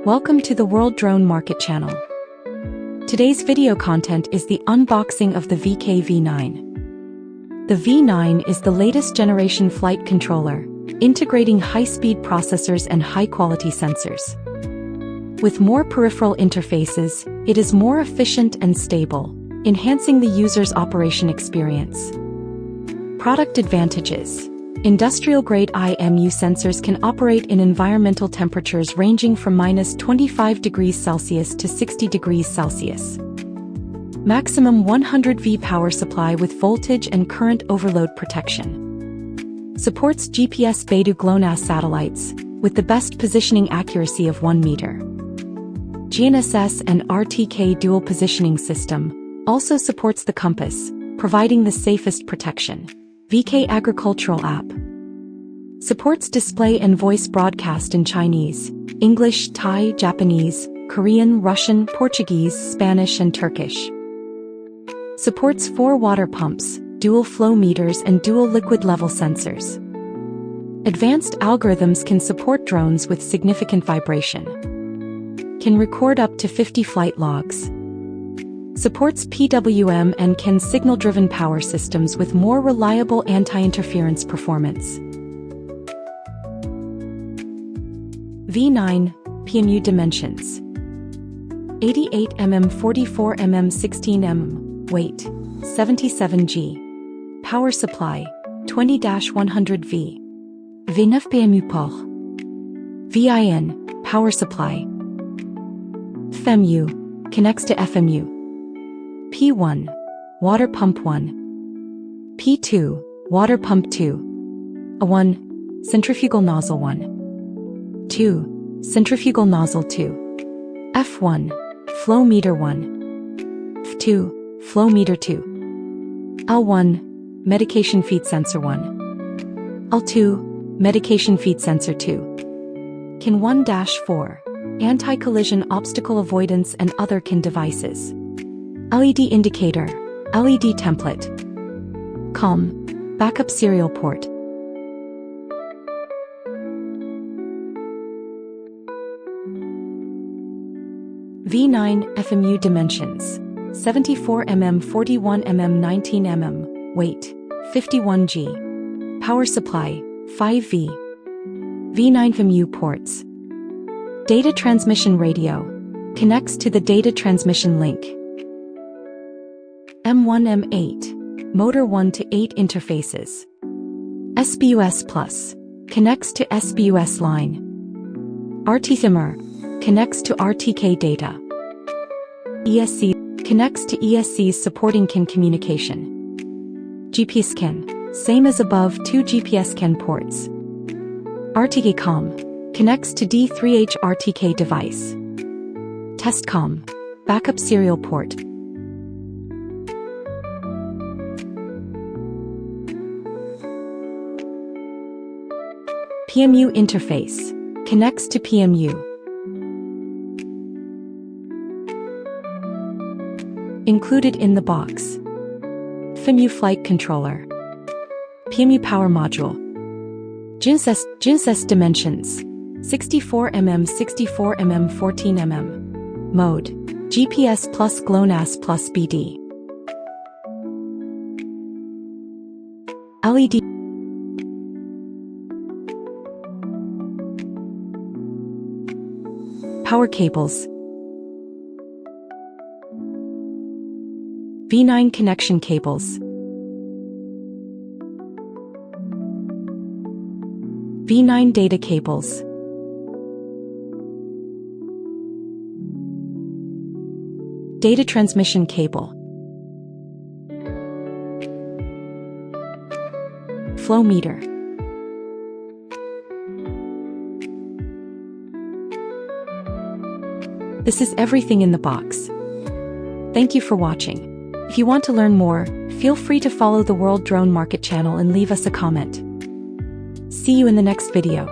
Welcome to the World Drone Market channel. Today's video content is the unboxing of the VK V9. The V9 is the latest generation flight controller, integrating high-speed processors and high-quality sensors. With more peripheral interfaces, it is more efficient and stable, enhancing the user's operation experience. Product advantages. Industrial-grade IMU sensors can operate in environmental temperatures ranging from -25°C to 60°C. Maximum 100 V power supply with voltage and current overload protection. Supports GPS BEIDOU GLONASS satellites, with the best positioning accuracy of 1 meter. GNSS and RTK dual positioning system also supports the compass, providing the safest protection. VK Agricultural app. Supports display and voice broadcast in Chinese, English, Thai, Japanese, Korean, Russian, Portuguese, Spanish and Turkish. Supports 4 water pumps, dual flow meters and dual liquid level sensors. Advanced algorithms can support drones with significant vibration. Can record up to 50 flight logs. Supports PWM and can signal-driven power systems with more reliable anti-interference performance. V9 PMU dimensions: 88 mm, 44 mm, 16 mm, weight 77 g. Power supply 20-100 V. V9 PMU port. VIN power supply. FMU connects to FMU. P1 water pump 1. P2 water pump 2. A1 centrifugal nozzle 1. 2 centrifugal nozzle 2. F1 flow meter 1. F2 flow meter 2. L1 medication feed sensor 1. L2 medication feed sensor 2. CAN 1-4 anti-collision obstacle avoidance and other CAN devices. LED indicator, LED template. COM, backup serial port. V9 FMU dimensions: 74 mm, 41 mm, 19 mm, weight 51 g. Power supply 5 V. V9 FMU ports. Data transmission radio connects to the data transmission link. M1 M8 motor 1 to 8 interfaces. SBUS Plus connects to SBUS line. RTK connects to RTK data. ESC connects to ESCs supporting CAN communication. GPS CAN, same as above, 2 GPS CAN ports. RTK COM connects to D3H RTK device. Test COM, backup serial port. PMU interface connects to PMU. Included in the box: FMU flight controller, PMU power module. GNSS dimensions: 64 mm, 64 mm, 14 mm. Mode: GPS plus GLONASS plus BD. LED power cables. V9 connection cables. V9 data cables. Data transmission cable. Flow meter. This is everything in the box. Thank you for watching. If you want to learn more, feel free to follow the World Drone Market channel and leave us a comment. See you in the next video.